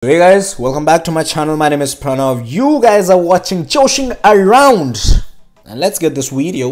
Hey guys, welcome back to my channel. My name is Pranav. You guys are watching Joshing Around and let's get this video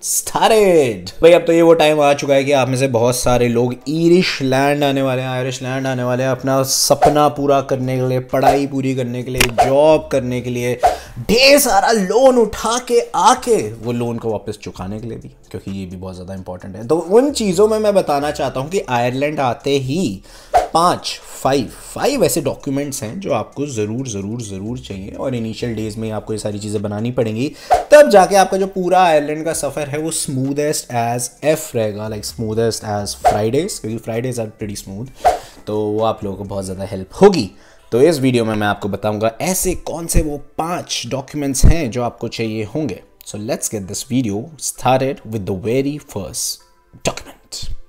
started. भाई अब तो ये वो time आ चुका है कि आप में से बहुत सारे लोग ईरिश लैंड आने वाले हैं, आयरिश लैंड आने वाले हैं अपना सपना पूरा करने के लिए, पढ़ाई पूरी करने के लिए, जॉब करने के लिए, ढेर सारा लोन उठा के आके वो लोन को वापस चुकाने के लिए भी, क्योंकि ये भी बहुत ज़्यादा इंपॉर्टेंट है। तो उन चीज़ों में मैं बताना चाहता हूँ कि आयरलैंड आते ही फाइव ऐसे डॉक्यूमेंट्स हैं जो आपको ज़रूर चाहिए और इनिशियल डेज में आपको ये सारी चीज़ें बनानी पड़ेंगी, तब जाके आपका जो पूरा आयरलैंड का सफ़र है वो स्मूदेस्ट एज एफ रहेगा, लाइक स्मूदेस्ट एज फ्राइडेज, क्योंकि फ्राइडेज आर प्रीटी स्मूथ, तो वो आप लोगों को बहुत ज़्यादा हेल्प होगी। तो इस वीडियो में मैं आपको बताऊंगा ऐसे कौन से वो 5 डॉक्यूमेंट्स हैं जो आपको चाहिए होंगे। So let's get this video started with the very first document.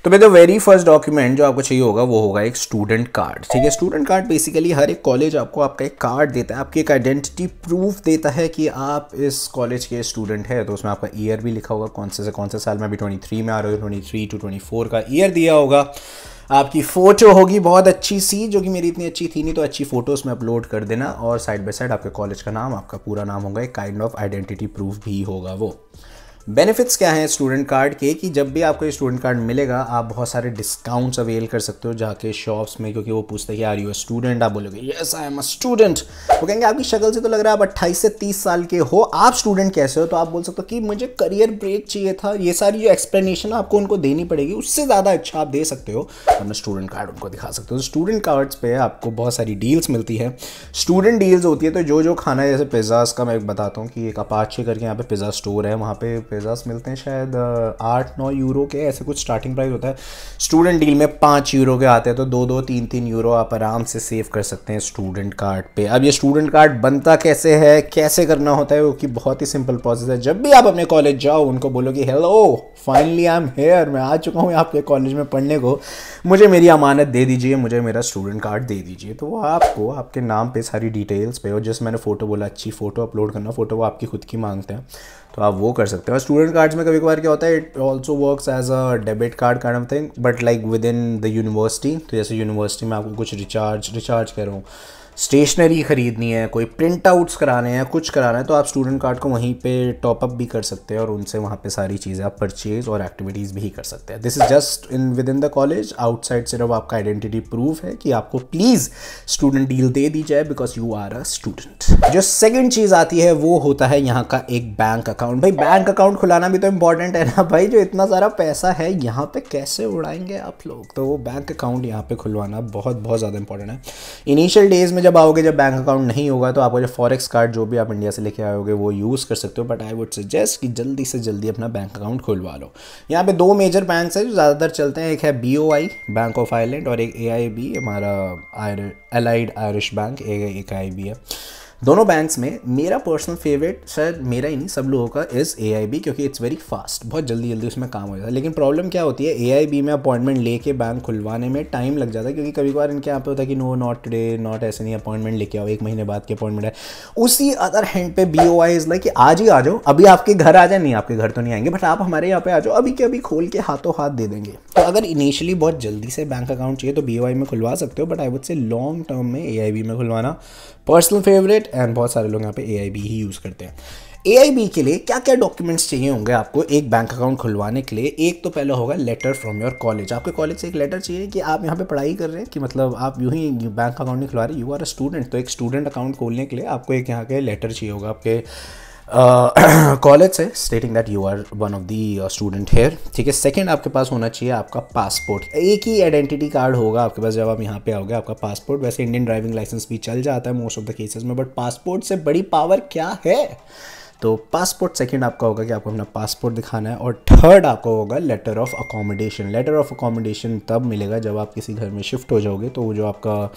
तो भाई द वेरी फर्स्ट डॉक्यूमेंट जो आपको चाहिए होगा वो होगा एक स्टूडेंट कार्ड। ठीक है, स्टूडेंट कार्ड बेसिकली हर एक कॉलेज आपको आपका एक कार्ड देता है, आपकी एक आइडेंटिटी प्रूफ देता है कि आप इस कॉलेज के स्टूडेंट है। तो उसमें आपका ईयर भी लिखा होगा, कौन से साल में, अभी 23 में आ रहे हो, 23 to 24 का ईयर दिया होगा। आपकी फ़ोटो होगी बहुत अच्छी सी, जो कि मेरी इतनी अच्छी थी नहीं, तो अच्छी फ़ोटो उसमें अपलोड कर देना, और साइड बाय साइड आपके कॉलेज का नाम, आपका पूरा नाम होगा, एक काइंड ऑफ आइडेंटिटी प्रूफ भी होगा वो। बेनिफिट्स क्या हैं स्टूडेंट कार्ड के, कि जब भी आपको ये स्टूडेंट कार्ड मिलेगा आप बहुत सारे डिस्काउंट्स अवेल कर सकते हो जाके शॉप्स में, क्योंकि वो पूछते हैं कि आर यू अ स्टूडेंट, आप बोलोगे yes I am a student, वो कहेंगे आपकी शक्ल से तो लग रहा है आप 28 से 30 साल के हो, आप स्टूडेंट कैसे हो, तो आप बोल सकते हो कि मुझे करियर ब्रेक चाहिए था। ये सारी जो एक्सप्लेनेशन आपको उनको देनी पड़ेगी, उससे ज़्यादा अच्छा आप दे सकते हो अपना स्टूडेंट कार्ड उनको दिखा सकते हो। स्टूडेंट कार्ड्स पे आपको बहुत सारी डील्स मिलती है, स्टूडेंट डील्स होती है। तो जो खाना है, जैसे पिज़्ज़ाज़ का मैं बताता हूँ कि एक अपाचे करके यहाँ पे पिज़्ज़ा स्टोर है, वहाँ पे पिज़्ज़ास मिलते हैं शायद 8-9 यूरो के, ऐसे कुछ स्टार्टिंग प्राइस होता है। स्टूडेंट डील में 5 यूरो के आते हैं, तो 2-2, 3-3 यूरो आप आराम से सेव कर सकते हैं स्टूडेंट कार्ड पे। अब ये स्टूडेंट कार्ड बनता कैसे है, कैसे करना होता है, वो कि बहुत ही सिंपल प्रोसेस है। जब भी आप अपने कॉलेज जाओ उनको बोलो कि hello finally I am here, मैं आ चुका हूँ आपके कॉलेज में पढ़ने को, मुझे मेरी अमानत दे दीजिए, मुझे मेरा स्टूडेंट कार्ड दे दीजिए। तो वो आपको आपके नाम पे सारी डिटेल्स पे, और जैसे मैंने फ़ोटो बोला अच्छी फ़ोटो अपलोड करना, फ़ोटो वो आपकी खुद की मांगते हैं, तो आप वो कर सकते हो। स्टूडेंट कार्ड्स में कभी कभार क्या होता है, it also works as a debit card kind of thing, but like within the university. तो जैसे यूनिवर्सिटी में आपको कुछ रिचार्ज कह रहा हूँ, स्टेशनरी ख़रीदनी है, कोई प्रिंट आउट्स कराने हैं, कुछ कराना है, तो आप स्टूडेंट कार्ड को वहीं पे टॉपअप भी कर सकते हैं और उनसे वहाँ पे सारी चीज़ें आप परचेज और एक्टिविटीज़ भी कर सकते हैं। This is just within the college, outside सिर्फ आपका आइडेंटिटी प्रूफ है कि आपको प्लीज़ स्टूडेंट डील दे दी जाए because you are a student. जो सेकेंड चीज़ आती है वो होता है यहाँ का एक बैंक अकाउंट। भाई बैंक अकाउंट खुलाना भी तो इंपॉर्टेंट है ना भाई, जो इतना सारा पैसा है यहाँ पे कैसे उड़ाएंगे आप लोग, तो वो बैंक अकाउंट यहाँ पे खुलवाना बहुत ज़्यादा इंपॉर्टेंट है। इनिशियल डेज में जब आओगे, जब बैंक अकाउंट नहीं होगा, तो आपको जो फॉरेक्स कार्ड जो भी आप इंडिया से लेके आओगे वो यूज़ कर सकते हो, बट आई वुड सजेस्ट कि जल्दी से जल्दी अपना बैंक अकाउंट खुलवा लो। यहाँ पे 2 मेजर बैंक्स हैं जो ज़्यादातर चलते हैं, एक है BOI बैंक ऑफ आयरलैंड और एक AIB हमारा एलाइड आयरिश बैंक, एक AIB है। दोनों बैंक्स में मेरा पर्सनल फेवरेट, शायद मेरा ही नहीं सब लोगों का, इज़ AIB, क्योंकि इट्स वेरी फास्ट, बहुत जल्दी उसमें काम हो जाता है। लेकिन प्रॉब्लम क्या होती है, AIB में अपॉइंटमेंट लेके बैंक खुलवाने में टाइम लग जाता है, क्योंकि कभी कभार इनके यहाँ पे होता है कि नो नॉट टुडे, नॉट ऐसे नहीं, अपॉइंटमेंट लेके आओ, 1 महीने बाद की अपॉइंटमेंट है। उसी अदर हैंड पे BOI इज़ लाइक कि आज ही आ जाओ, अभी आपके घर आ जाए, नहीं आपके घर तो नहीं आएंगे, बट आप हमारे यहाँ पे आ जाओ, अभी के अभी खोल के हाथों हाथ दे देंगे। तो अगर इनिशियली बहुत जल्दी से बैंक अकाउंट चाहिए तो BOI में खुलवा सकते हो, but I would say long term में AIB में खुलवाना पर्सनल फेवरेट, एंड बहुत सारे लोग यहाँ पे AIB ही यूज़ करते हैं। AIB के लिए क्या क्या डॉक्यूमेंट्स चाहिए होंगे आपको एक बैंक अकाउंट खुलवाने के लिए? एक तो पहले होगा लेटर फ्रॉम योर कॉलेज। आपके कॉलेज से एक लेटर चाहिए कि आप यहाँ पे पढ़ाई कर रहे हैं, कि मतलब आप यूँ ही बैंक अकाउंट नहीं खुलवा रहे, यू आर अ स्टूडेंट। तो एक स्टूडेंट अकाउंट खोलने के लिए आपको एक यहाँ के लेटर चाहिए होगा आपके कॉलेज से, stating that you are one of the student here. ठीक है, सेकंड आपके पास होना चाहिए आपका पासपोर्ट। एक ही आइडेंटिटी कार्ड होगा आपके पास जब आप यहाँ पे आओगे, आपका पासपोर्ट। वैसे इंडियन ड्राइविंग लाइसेंस भी चल जाता है मोस्ट ऑफ द केसेस में, बट पासपोर्ट से बड़ी पावर क्या है, तो पासपोर्ट सेकंड आपका होगा कि आपको अपना पासपोर्ट दिखाना है। और थर्ड आपको होगा letter of accommodation. Letter of accommodation तब मिलेगा जब आप किसी घर में शिफ्ट हो जाओगे, तो वो जो आपका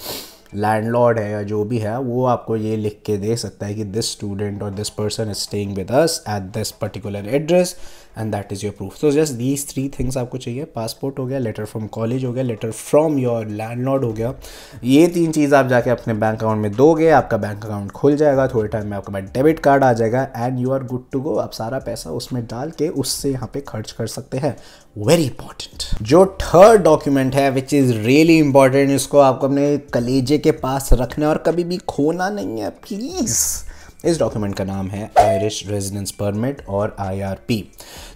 लैंडलॉर्ड है या जो भी है वो आपको ये लिख के दे सकता है कि दिस स्टूडेंट और this person is staying with us at this particular address and that is your proof. तो जस्ट दीज 3 थिंग्स आपको चाहिए, पासपोर्ट हो गया, लेटर फ्रॉम कॉलेज हो गया, लेटर फ्रॉम योर लैंडलॉर्ड हो गया। ये 3 चीज़ आप जाके अपने बैंक अकाउंट में दोगे, आपका बैंक अकाउंट खुल जाएगा, थोड़े टाइम में आपके पास डेबिट कार्ड आ जाएगा and you are good to go. आप सारा पैसा उसमें डाल के उससे यहाँ पे खर्च कर सकते हैं। Very important. जो थर्ड डॉक्यूमेंट है विच इज़ रियली इंपॉर्टेंट, इसको आपको अपने कलेजे के पास रखना है और कभी भी खोना नहीं है प्लीज़। इस डॉक्यूमेंट का नाम है आयरिश रेजिडेंस परमिट और IRP।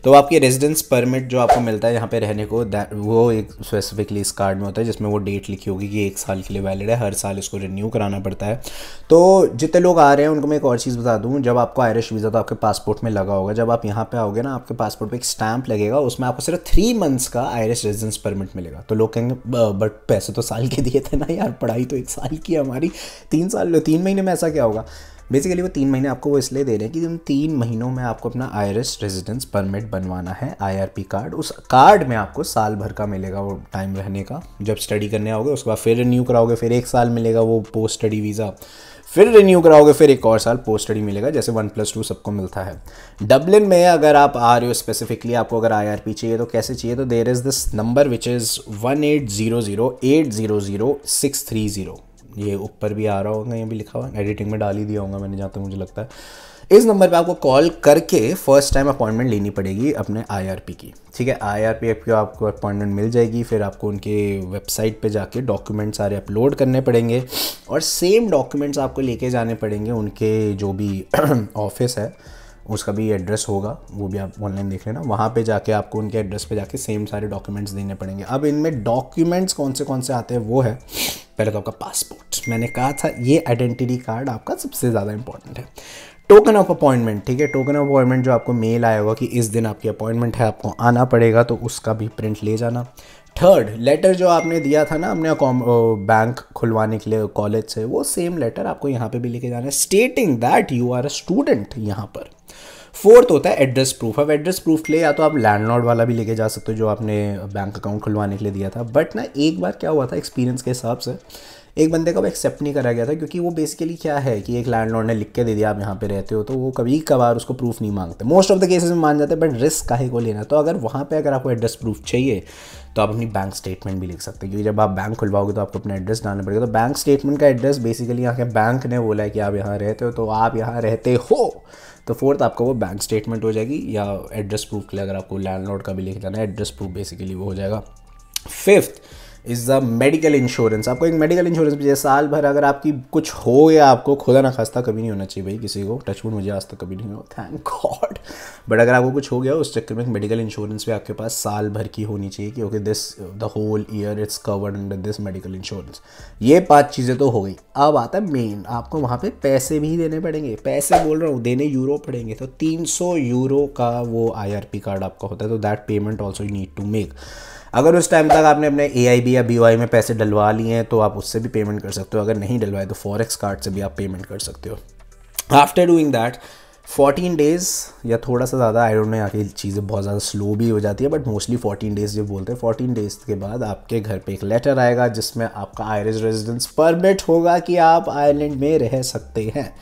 तो आपकी रेजिडेंस परमिट जो आपको मिलता है यहाँ पे रहने को, वो एक स्पेसिफिकली इस कार्ड में होता है जिसमें वो डेट लिखी होगी कि 1 साल के लिए वैलिड है, हर साल इसको रिन्यू कराना पड़ता है। तो जितने लोग आ रहे हैं उनको मैं एक और चीज़ बता दूँ, जब आपको आयरिश वीज़ा तो आपके पासपोर्ट में लगा होगा, जब आप यहाँ पे आओगे ना आपके पासपोर्ट पे एक स्टैंप लगेगा, उसमें आपको सिर्फ 3 मंथ्स का आयरिश रेजिडेंस परमिट मिलेगा। तो लोग कहेंगे बट पैसे तो साल के दिए थे ना यार, पढ़ाई तो 1 साल की है हमारी, 3 महीने में ऐसा क्या होगा। बेसिकली वो 3 महीने आपको वो इसलिए दे रहे हैं कि उन 3 महीनों में आपको अपना आयरिश रेजिडेंस परमिट बनवाना है, IRP कार्ड। उस कार्ड में आपको साल भर का मिलेगा वो टाइम रहने का, जब स्टडी करने आओगे उसके बाद फिर रिन्यू कराओगे, फिर 1 साल मिलेगा वो पोस्ट स्टडी वीज़ा, फिर रिन्यू कराओगे, फिर 1 और साल पोस्ट स्टडी मिलेगा, जैसे 1+2 सबको मिलता है। डबलिन में अगर आप आ रहे हो स्पेसिफिकली, आपको अगर IRP चाहिए तो कैसे चाहिए, तो there is this number which is 1800800630। ये ऊपर भी आ रहा होगा, ये भी लिखा हुआ, एडिटिंग में डाल ही दिया होगा मैंने जहाँ तक मुझे लगता है। इस नंबर पे आपको कॉल करके फर्स्ट टाइम अपॉइंटमेंट लेनी पड़ेगी अपने IRP की, ठीक है। IRP की आपको अपॉइंटमेंट मिल जाएगी, फिर आपको उनके वेबसाइट पे जाके डॉक्यूमेंट सारे अपलोड करने पड़ेंगे और सेम डॉक्यूमेंट्स आपको लेके जाने पड़ेंगे उनके जो भी ऑफिस है, उसका भी एड्रेस होगा, वो भी आप ऑनलाइन देख लेना, वहाँ पे जाके आपको उनके एड्रेस पे जाके सेम सारे डॉक्यूमेंट्स देने पड़ेंगे। अब इनमें डॉक्यूमेंट्स कौन से आते हैं वो है, पहले तो आपका पासपोर्ट, मैंने कहा था ये आइडेंटिटी कार्ड आपका सबसे ज़्यादा इंपॉर्टेंट है। टोकन ऑफ अपॉइंटमेंट, ठीक है, टोकन ऑफ अपॉइंटमेंट जो आपको मेल आया होगा कि इस दिन आपकी अपॉइंटमेंट है, आपको आना पड़ेगा, तो उसका भी प्रिंट ले जाना। थर्ड, लेटर जो आपने दिया था ना अपने बैंक खुलवाने के लिए कॉलेज से, वो सेम लेटर आपको यहाँ पे भी लेके जाना है, stating that you are a student यहाँ पर। फोर्थ होता है एड्रेस प्रूफ। अब एड्रेस प्रूफ के लिए या तो आप लैंडलॉर्ड वाला भी लेके जा सकते हो जो आपने बैंक अकाउंट खुलवाने के लिए दिया था, बट ना एक बार क्या हुआ था एक्सपीरियंस के हिसाब से, एक बंदे को एक्सेप्ट नहीं करा गया था, क्योंकि वो बेसिकली क्या है कि एक लैंडलॉर्ड ने लिख के दे दिया आप यहाँ पे रहते हो, तो वो कभी कभार उसको प्रूफ नहीं मांगते, मोस्ट ऑफ द केसेस में मान जाते हैं, बट रिस्क काहे को लेना। तो अगर वहाँ पे अगर आपको एड्रेस प्रूफ चाहिए तो आप अपनी बैंक स्टेटमेंट भी लिख सकते हैं, क्योंकि जब आप बैंक खुलवाओगे तो आपको अपना एड्रेस डालना पड़ेगा। तो बैंक स्टेटमेंट का एड्रेस बेसिकली यहाँ के बैंक ने बोला है कि आप यहाँ रहते हो, तो आप यहाँ रहते हो, तो फोर्थ आपको वो बैंक स्टेटमेंट हो जाएगी, या एड्रेस प्रूफ के लिए अगर आपको लैंडलॉर्ड का भी लेके जाना है एड्रेस प्रूफ बेसिकली वो हो जाएगा। Fifth is the medical insurance. आपको एक मेडिकल इंश्योरेंस भी चाहिए, साल भर अगर आपकी कुछ हो या आपको खुदा ना खास्ता, कभी नहीं होना चाहिए भाई किसी को, टचवुड मुझे आज तक कभी नहीं हो, थैंक गॉड, बट अगर आपको कुछ हो गया उस चक्कर में एक मेडिकल इंश्योरेंस भी आपके पास साल भर की होनी चाहिए कि okay this the whole year it's covered under this medical insurance. ये 5 चीज़ें तो हो गई। अब आता है मेन, आपको वहाँ पे पैसे भी देने पड़ेंगे, पैसे बोल रहा हूँ, देने यूरो पड़ेंगे, तो 300 यूरो का वो IRP कार्ड आपका होता है, तो that payment also you need to make. अगर उस टाइम तक आपने अपने AIB या BOI में पैसे डलवा लिए हैं तो आप उससे भी पेमेंट कर सकते हो, अगर नहीं डलवाए तो फॉरेक्स कार्ड से भी आप पेमेंट कर सकते हो। आफ्टर डूइंग दैट 14 डेज़ या थोड़ा सा ज़्यादा, आई डोंट नो, यहाँ की चीज़ें बहुत ज़्यादा स्लो भी हो जाती है, बट मोस्टली 14 डेज़ जो बोलते हैं, 14 डेज़ के बाद आपके घर पे एक लेटर आएगा जिसमें आपका आयरिश रेजिडेंस परमिट होगा कि आप आयरलैंड में रह सकते हैं।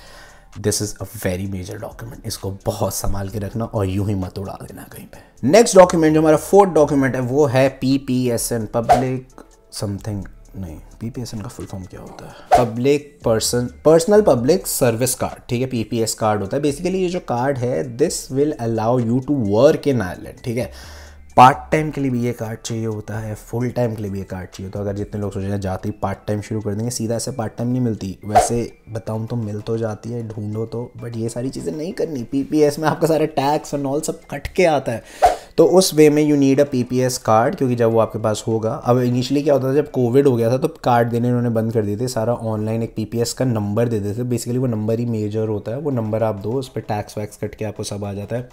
This is a very major document, इसको बहुत संभाल के रखना और यूं ही मत उड़ा देना कहीं पे। नेक्स्ट डॉक्यूमेंट जो हमारा फोर्थ डॉक्यूमेंट है वो है PPSN, पब्लिक समथिंग, नहीं PPSN का फुल फॉर्म क्या होता है, पर्सनल पब्लिक सर्विस कार्ड, ठीक है, PPS कार्ड होता है। बेसिकली ये जो कार्ड है this will allow you to work in Ireland, ठीक है। पार्ट टाइम के लिए भी ये कार्ड चाहिए होता है, फुल टाइम के लिए भी ये कार्ड चाहिए होता है। अगर जितने लोग सोच रहे हैं जाते ही पार्ट टाइम शुरू कर देंगे, सीधा ऐसे पार्ट टाइम नहीं मिलती, वैसे बताऊँ तो मिल तो जाती है, ढूंढो तो, बट ये सारी चीज़ें नहीं करनी। PPS में आपका सारा टैक्स और ऑल सब कट के आता है, तो उस वे में you need a PPS card, क्योंकि जब वो आपके पास होगा। अब इनिशियली क्या होता था, जब कोविड हो गया था तो कार्ड देने उन्होंने बंद कर दिए थे, सारा ऑनलाइन एक PPS का नंबर दे देते थे, बेसिकली वो नंबर ही मेजर होता है, वो नंबर आप दो, उस पर टैक्स वैक्स कट के आपको सब आ जाता है।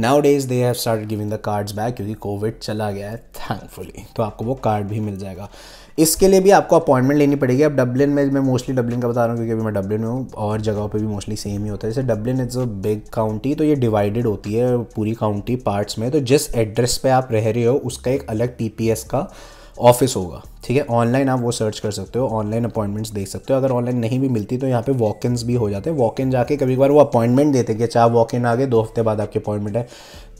Now days they have started giving the cards back, क्योंकि कोविड चला गया है थैंकफुली, तो आपको वो कार्ड भी मिल जाएगा। इसके लिए भी आपको अपॉइंटमेंट लेनी पड़ेगी। अब डबलिन में, मैं मोस्टली डबलिन का बता रहा हूँ क्योंकि अभी मैं डबलिन में हूँ, और जगहों पे भी मोस्टली सेम ही होता है। जैसे Dublin is a big county, तो ये डिवाइडेड होती है पूरी काउंटी पार्ट्स में, तो जिस एड्रेस पे आप रह रहे हो उसका एक अलग PPS का ऑफिस होगा, ठीक है। ऑनलाइन आप वो सर्च कर सकते हो, ऑनलाइन अपॉइंटमेंट्स देख सकते हो। अगर ऑनलाइन नहीं भी मिलती तो यहाँ पे वॉक इन्स भी हो जाते हैं। वॉक इन जाके कभी कभार वो अपॉइंटमेंट देते हैं कि चाहे वॉक इन आ गए 2 हफ्ते बाद आपकी अपॉइंटमेंट है,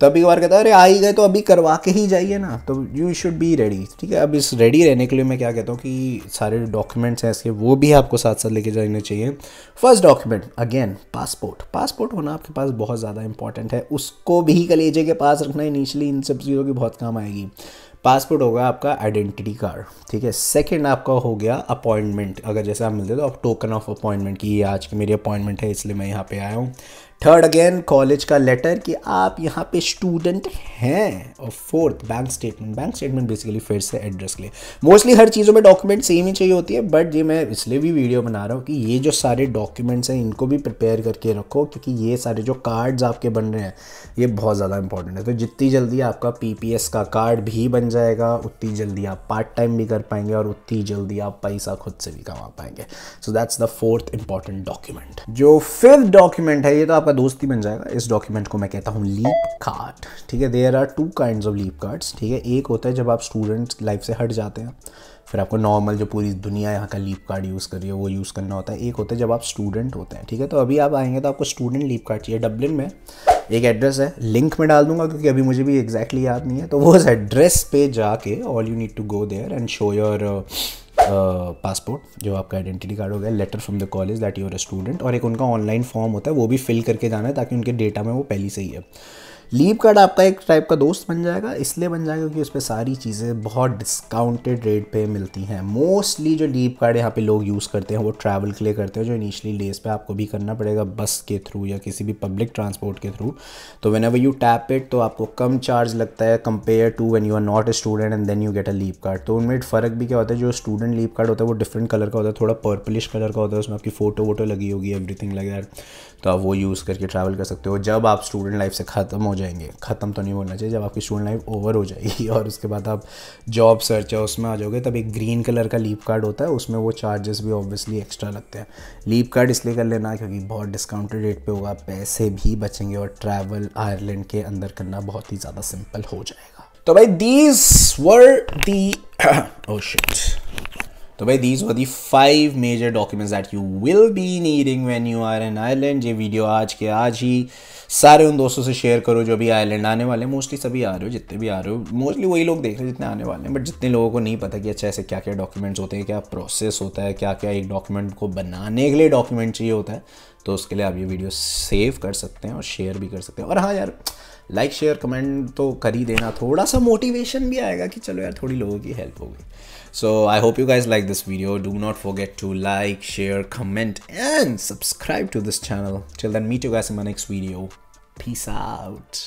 तभी बार कहता है अरे आ ही गए तो अभी करवा के ही जाइए ना। तो यू शुड बी रेडी, ठीक है। अब इस रेडी रहने के लिए मैं क्या कहता हूँ कि सारे डॉक्यूमेंट्स हैं इसके, वो भी आपको साथ साथ लेके जाने चाहिए। First document again passport. Passport होना आपके पास बहुत ज़्यादा इंपॉर्टेंट है, उसको भी कलेजे के पास रखना इनिशियली इन सब चीज़ों की बहुत काम आएगी। पासपोर्ट होगा आपका आइडेंटिटी कार्ड, ठीक है। सेकंड आपका हो गया अपॉइंटमेंट, अगर जैसे आप मिलते तो आप टोकन ऑफ अपॉइंटमेंट की ये आज की मेरी अपॉइंटमेंट है इसलिए मैं यहाँ पे आया हूँ। थर्ड अगेन कॉलेज का लेटर कि आप यहाँ पे स्टूडेंट हैं। और fourth bank statement. Bank statement basically फिर से एड्रेस के लिए, मोस्टली हर चीज़ों में डॉक्यूमेंट सेम ही चाहिए होती है, बट ये मैं इसलिए भी वीडियो बना रहा हूँ कि ये जो सारे डॉक्यूमेंट्स हैं इनको भी प्रिपेयर करके रखो, क्योंकि ये सारे जो कार्ड्स आपके बन रहे हैं ये बहुत ज़्यादा इंपॉर्टेंट है। तो जितनी जल्दी आपका PPS का कार्ड भी बन जाएगा उतनी जल्दी आप पार्ट टाइम भी कर पाएंगे और उतनी जल्दी आप पैसा खुद से भी कमा पाएंगे। So that's the fourth important document. जो फिफ्थ डॉक्यूमेंट है ये तो आपका दोस्त ही बन जाएगा। इस डॉक्यूमेंट को मैं कहता हूँ लीप कार्ड, ठीक है। There are 2 kinds of Leap cards, ठीक है। एक होता है जब आप स्टूडेंट लाइफ से हट जाते हैं, फिर आपको नॉर्मल जो पूरी दुनिया यहाँ का लीप कार्ड यूज़ कर रही है वो यूज़ करना होता है। एक होता है जब आप स्टूडेंट होते हैं, ठीक है। तो अभी आप आएंगे तो आपको स्टूडेंट लीप कार्ड चाहिए। डब्लिन में एक एड्रेस है, लिंक में डाल दूंगा क्योंकि अभी मुझे भी एग्जैक्टली याद नहीं है। तो वो उस एड्रेस पे जाके all you need to go there and show your passport, जो आपका आइडेंटिटी कार्ड हो गया, letter from the college that you are a student, और एक उनका ऑनलाइन फॉर्म होता है वो भी फिल करके जाना है ताकि उनके डेटा में वो पहले से ही है। लीप कार्ड आपका एक टाइप का दोस्त बन जाएगा, इसलिए बन जाएगा क्योंकि उस पर सारी चीज़ें बहुत डिस्काउंटेड रेट पे मिलती हैं। मोस्टली जो लीप कार्ड यहाँ पे लोग यूज़ करते हैं वो ट्रैवल के लिए करते हैं, जो इनिशियली डेज पे आपको भी करना पड़ेगा बस के थ्रू या किसी भी पब्लिक ट्रांसपोर्ट के थ्रू। तो whenever you tap it तो आपको कम चार्ज लगता है compare to when you are not a student and then you get a Leap card. तो उनमें फ़र्क भी क्या होता है, जो स्टूडेंट लीप कार्ड होता है वो डिफरेंट कलर का होता है, थोड़ा पर्पलिश कलर का होता है, उसमें आपकी फ़ोटो वोटो लगी होगी, एवरीथिंग लाइक दैट। तो आप वो यूज़ करके ट्रैवल कर सकते हो। जब आप स्टूडेंट लाइफ से ख़त्म हो जाएंगे, ख़त्म तो नहीं बोलना चाहिए, जब आपकी स्टूडेंट लाइफ ओवर हो जाएगी और उसके बाद आप जॉब सर्च है उसमें आ जाओगे, तब एक ग्रीन कलर का लीप कार्ड होता है, उसमें वो चार्जेस भी ऑब्वियसली एक्स्ट्रा लगते हैं। लीप कार्ड इसलिए कर लेना क्योंकि बहुत डिस्काउंटेड रेट पे होगा, पैसे भी बचेंगे और ट्रैवल आयरलैंड के अंदर करना बहुत ही ज़्यादा सिंपल हो जाएगा। तो भाई these were the oh shit तो भाई these were the 5 major documents that you will be needing when you are in Ireland. ये वीडियो आज के आज ही सारे उन दोस्तों से शेयर करो जो भी आयरलैंड आने वाले हैं। मोस्टली सभी आ रहे हो, जितने भी आ रहे हो मोस्टली वही लोग देख रहे हैं जितने आने वाले हैं, बट जितने लोगों को नहीं पता कि अच्छा ऐसे क्या क्या डॉक्यूमेंट्स होते हैं, क्या प्रोसेस होता है, क्या क्या एक डॉक्यूमेंट को बनाने के लिए डॉक्यूमेंट चाहिए होता है, तो उसके लिए आप ये वीडियो सेव कर सकते हैं और शेयर भी कर सकते हैं। और हाँ यार, लाइक शेयर कमेंट तो कर ही देना, थोड़ा सा मोटिवेशन भी आएगा कि चलो यार थोड़ी लोगों की हेल्प हो गई। So I hope you guys like this video. Do not forget to like, share, comment and subscribe to this channel. Till then, meet you guys in my next video. Peace out.